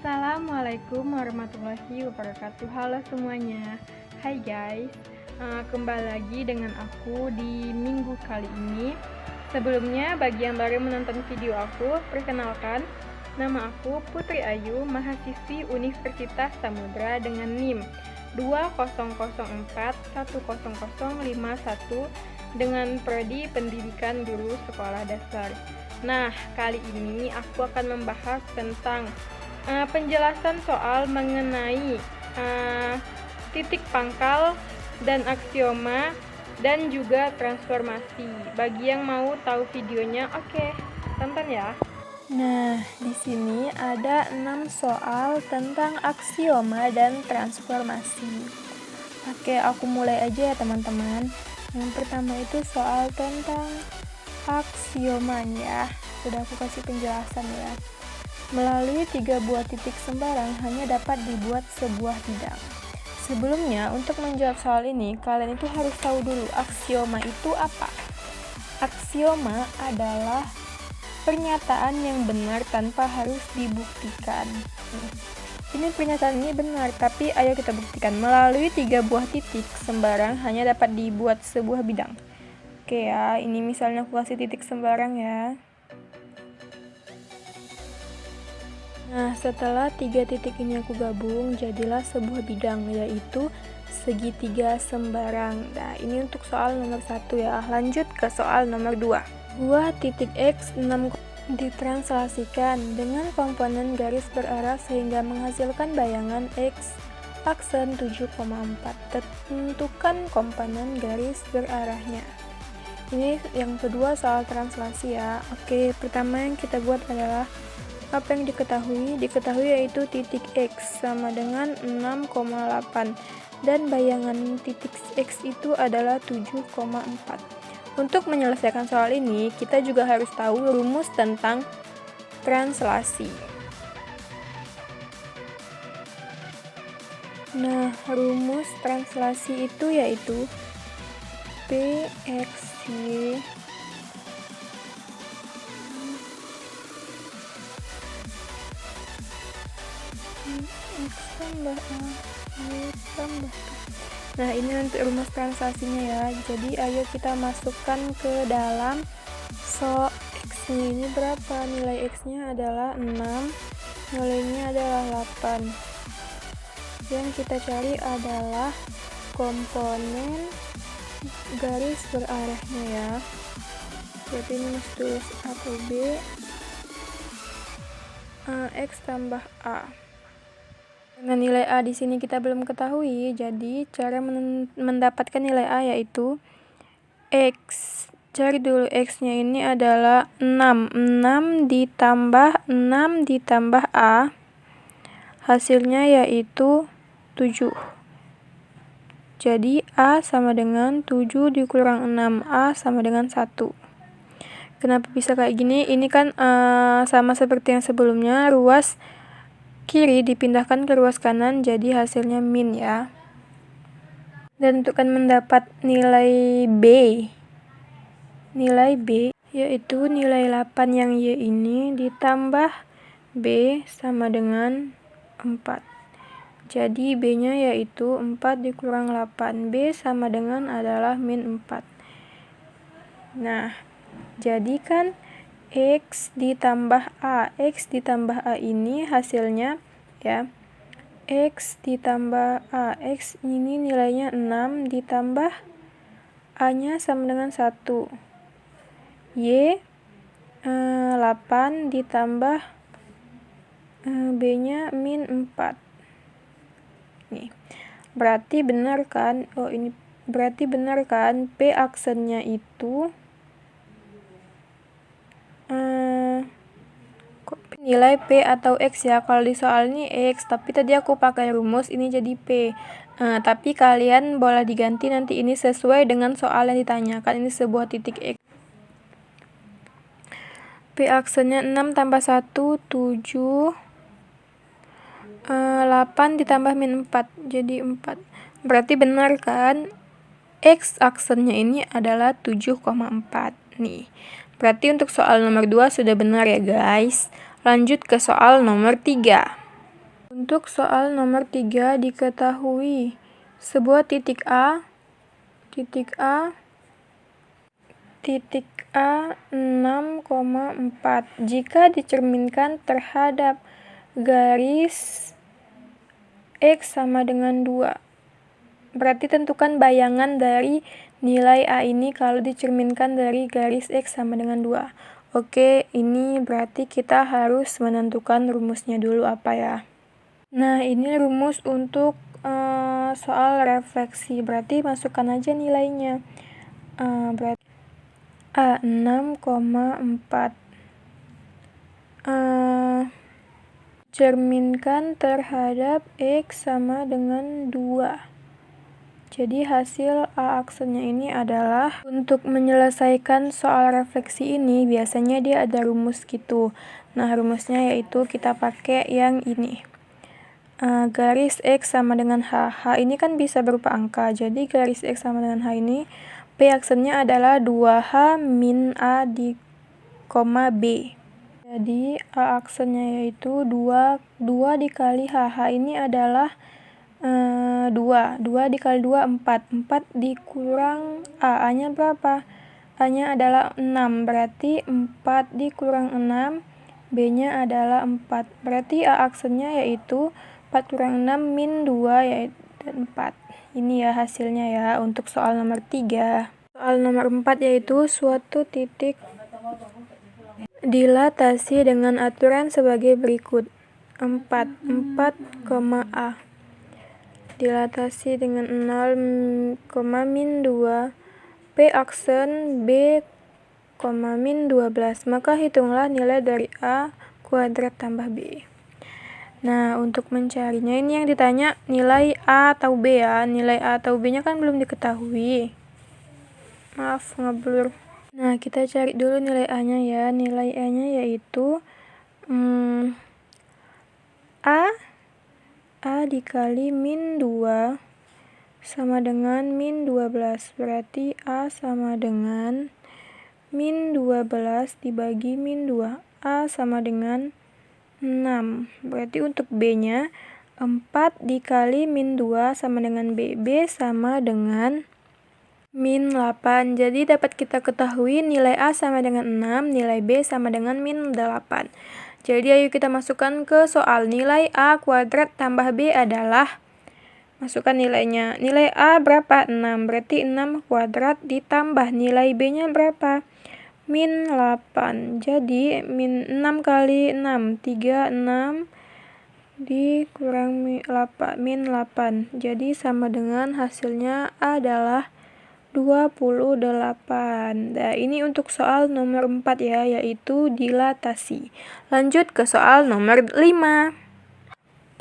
Assalamualaikum warahmatullahi wabarakatuh. Halo semuanya. Hai guys, kembali lagi dengan aku di minggu kali ini. Sebelumnya, bagi yang baru menonton video aku, perkenalkan, nama aku Putri Ayu, mahasiswi Universitas Samudra dengan NIM 2004100051 dengan prodi Pendidikan Guru Sekolah Dasar. Nah, kali ini aku akan membahas tentang penjelasan soal mengenai titik pangkal dan aksioma dan juga transformasi. Bagi yang mau tahu videonya, oke, tonton ya. Nah, di sini ada 6 soal tentang aksioma dan transformasi. Oke, aku mulai aja ya teman-teman. Yang pertama itu soal tentang aksiomanya. Sudah aku kasih penjelasan ya. Melalui 3 buah titik sembarang hanya dapat dibuat sebuah bidang. Sebelumnya, untuk menjawab soal ini, kalian itu harus tahu dulu aksioma itu apa. Aksioma adalah pernyataan yang benar tanpa harus dibuktikan. Ini pernyataan ini benar, tapi ayo kita buktikan. Melalui 3 buah titik sembarang hanya dapat dibuat sebuah bidang. Oke ya, ini misalnya aku kasih titik sembarang ya. Nah, setelah 3 titik ini aku gabung, jadilah sebuah bidang, yaitu segitiga sembarang. Nah, ini untuk soal nomor 1 ya. Lanjut ke soal nomor 2. Buah titik X 6 ditranslasikan dengan komponen garis berarah sehingga menghasilkan bayangan X aksen 7,4. Tentukan komponen garis berarahnya. Ini yang kedua soal translasi ya. Oke, pertama yang kita buat adalah apa yang diketahui yaitu titik X sama dengan 6,8 dan bayangan titik X itu adalah 7,4. Untuk menyelesaikan soal ini, kita juga harus tahu rumus tentang translasi. Nah, rumus translasi itu yaitu PXY X tambah A, Y tambah B. Nah, ini untuk rumus translasinya ya. Jadi, ayo kita masukkan ke dalam X-nya ini berapa? Nilai X-nya adalah 6, nilainya adalah 8. Yang kita cari adalah komponen garis berarahnya ya. Berarti ini mesti tulis atau B, X tambah A. Dengan nilai A di sini kita belum ketahui, jadi cara mendapatkan nilai A yaitu X. Cari dulu X-nya ini adalah 6. 6 ditambah 6 ditambah A. Hasilnya yaitu 7. Jadi A sama dengan 7 dikurang 6. A sama dengan 1. Kenapa bisa kayak gini? Ini kan sama seperti yang sebelumnya, ruas kiri dipindahkan ke ruas kanan, jadi hasilnya min ya. Dan untuk mendapat nilai B yaitu nilai 8 yang Y ini ditambah B sama dengan 4. Jadi B nya yaitu 4 dikurang 8. B sama dengan adalah min 4. Nah, jadi kan X ditambah A. X ditambah A ini hasilnya ya. X ditambah A. X ini nilainya 6 ditambah A-nya sama dengan 1. Y 8 ditambah B-nya min 4. Nih. Berarti benar kan? Berarti benar kan P aksennya itu nilai P atau X ya. Kalau di soal ini X, tapi tadi aku pakai rumus ini jadi P. Tapi kalian boleh diganti nanti ini sesuai dengan soal yang ditanyakan. Ini sebuah titik X. P aksennya 6 tambah 1, 7. 8 ditambah min 4, jadi 4. Berarti benar kan? X aksennya ini adalah 7,4. Nih. Berarti untuk soal nomor 2 sudah benar ya guys. Lanjut ke soal nomor 3. Untuk soal nomor 3 diketahui sebuah titik A 6,4 jika dicerminkan terhadap garis X sama dengan 2. Berarti tentukan bayangan dari nilai A ini kalau dicerminkan dari garis X sama dengan 2. Oke, ini berarti kita harus menentukan rumusnya dulu apa ya. Nah, ini rumus untuk soal refleksi. Berarti masukkan aja nilainya. Berarti A 6,4 cerminkan terhadap X sama dengan 2. Jadi hasil A aksennya ini adalah, untuk menyelesaikan soal refleksi ini biasanya dia ada rumus gitu. Nah, rumusnya yaitu kita pakai yang ini. Garis X sama dengan H. H ini kan bisa berupa angka. Jadi garis X sama dengan H ini P aksennya adalah 2H min A di koma B. Jadi A aksennya yaitu 2 dikali H. H ini adalah 2 dikali 2 4 dikurang A. A nya berapa? A nya adalah 6, berarti 4 dikurang 6, B nya adalah 4, berarti A aksennya yaitu 4 kurang 6 min 2 yaitu 4. Ini ya hasilnya ya untuk soal nomor 3. Soal nomor 4 yaitu suatu titik dilatasi dengan aturan sebagai berikut. 4, A. Dilatasi dengan 0, min 2. P aksen B, min 12. Maka hitunglah nilai dari A kuadrat tambah B. Nah, untuk mencarinya ini yang ditanya nilai A atau B ya. Nilai A atau B nya kan belum diketahui. Maaf, ngeblur. Nah, kita cari dulu nilai A nya ya. Nilai A nya yaitu A dikali min 2 sama dengan min 12. Berarti A sama dengan min 12 dibagi min 2. A sama dengan 6. Berarti untuk B nya 4 dikali min 2 sama dengan B. B sama dengan min 8. Jadi dapat kita ketahui nilai A sama dengan 6, nilai B sama dengan min 8. Jadi ayo kita masukkan ke soal. Nilai A kuadrat tambah B adalah, masukkan nilainya. Nilai A berapa? 6. Berarti 6 kuadrat ditambah nilai B nya berapa? Min 8. Jadi min 6 kali 6, 36 dikurang min 8. Jadi sama dengan hasilnya adalah 28. Nah, ini untuk soal nomor 4 ya, yaitu dilatasi. Lanjut ke soal nomor 5.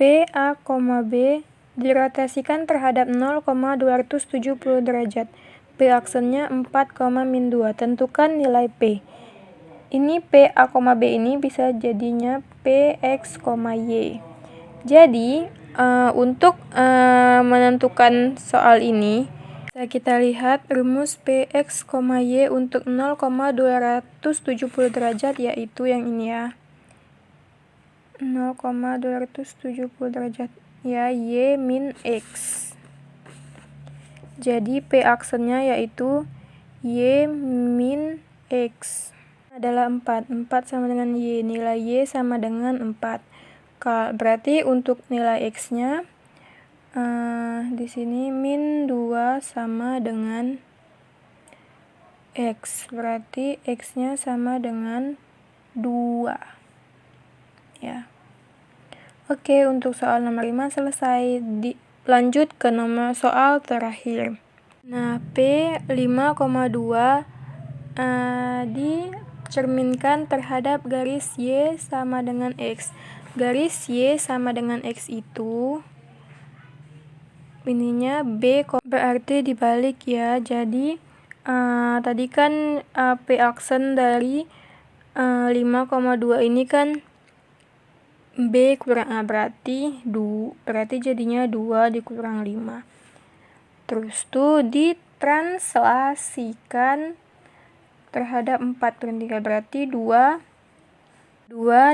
P, A, B dilatasikan terhadap 0,270 derajat. P aksennya 4, min 2. Tentukan nilai P. Ini P, A, B ini bisa jadinya P, X, Y. Jadi, untuk menentukan soal ini, bisa kita lihat rumus P, X, Y untuk 0,270 derajat, yaitu yang ini ya. 0,270 derajat. Ya, Y min X. Jadi P aksennya yaitu Y min X adalah 4. 4 sama dengan Y. Nilai Y sama dengan 4. Berarti untuk nilai X-nya di sini min 2 sama dengan X. Berarti X-nya sama dengan 2. Ya. Oke, untuk soal nomor 5 selesai. Lanjut ke nomor soal terakhir. Nah, P 5,2 dicerminkan terhadap garis Y sama dengan X. Garis Y sama dengan X itu ininya B, berarti dibalik ya. Jadi tadi kan P aksen dari 5,2 ini kan B kurang A, berarti jadinya 2 dikurang 5. Terus tuh ditranslasikan terhadap 4 dan 3, berarti 2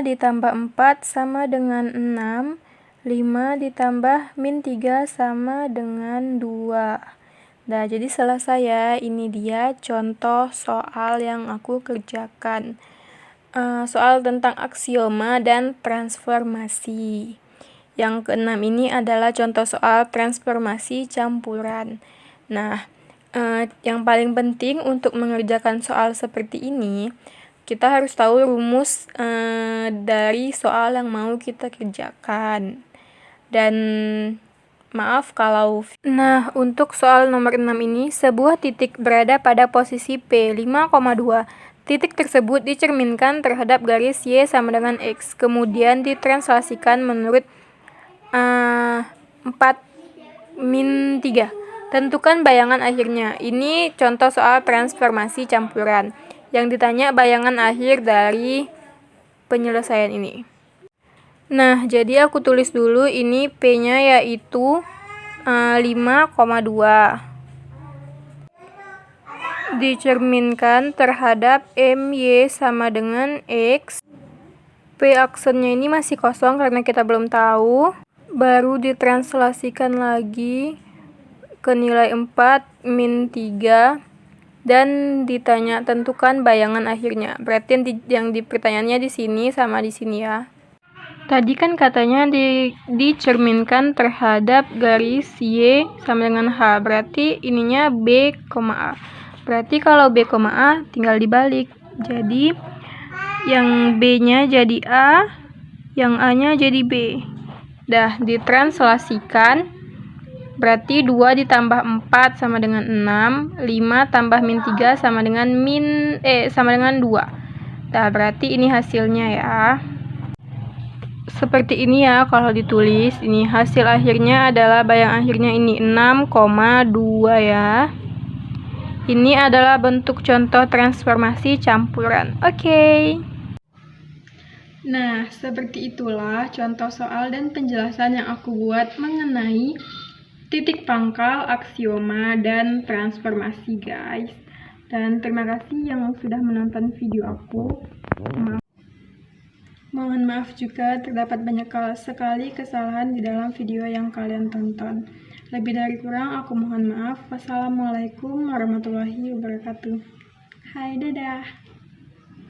ditambah 4 sama dengan 6. 5 ditambah min 3 sama dengan 2. Nah, jadi selesai ya. Ini dia contoh soal yang aku kerjakan. Soal tentang aksioma dan transformasi. Yang keenam ini adalah contoh soal transformasi campuran. Nah, yang paling penting untuk mengerjakan soal seperti ini, kita harus tahu rumus dari soal yang mau kita kerjakan. Dan maaf kalau... Nah, untuk soal nomor 6 ini, sebuah titik berada pada posisi P 5,2. Titik tersebut dicerminkan terhadap garis Y sama dengan X. Kemudian ditranslasikan menurut 4 min 3. Tentukan bayangan akhirnya. Ini contoh soal transformasi campuran. Yang ditanya bayangan akhir dari penyelesaian ini. Nah, jadi aku tulis dulu ini P-nya yaitu 5,2. Dicerminkan terhadap MY sama dengan X. P aksennya ini masih kosong karena kita belum tahu. Baru ditranslasikan lagi ke nilai 4 min 3. Dan ditanya tentukan bayangan akhirnya. Berarti yang di pertanyaannya di sini sama di sini ya. Tadi kan katanya dicerminkan terhadap garis Y sama dengan H. Berarti ininya B, A. Berarti kalau B, A tinggal dibalik. Jadi yang B-nya jadi A, yang A-nya jadi B. Dah ditranslasikan. Berarti 2 ditambah 4 sama dengan 6. 5 tambah min 3 sama dengan sama dengan 2. Nah, berarti ini hasilnya ya. Seperti ini ya kalau ditulis. Ini hasil akhirnya adalah bayang akhirnya ini 6,2 ya. Ini adalah bentuk contoh transformasi campuran. Oke. Nah, seperti itulah contoh soal dan penjelasan yang aku buat mengenai titik pangkal, aksioma, dan transformasi guys. Dan terima kasih yang sudah menonton video aku. Mohon maaf juga terdapat banyak sekali kesalahan di dalam video yang kalian tonton. Lebih dari kurang aku mohon maaf. Wassalamualaikum warahmatullahi wabarakatuh. Hai, dadah.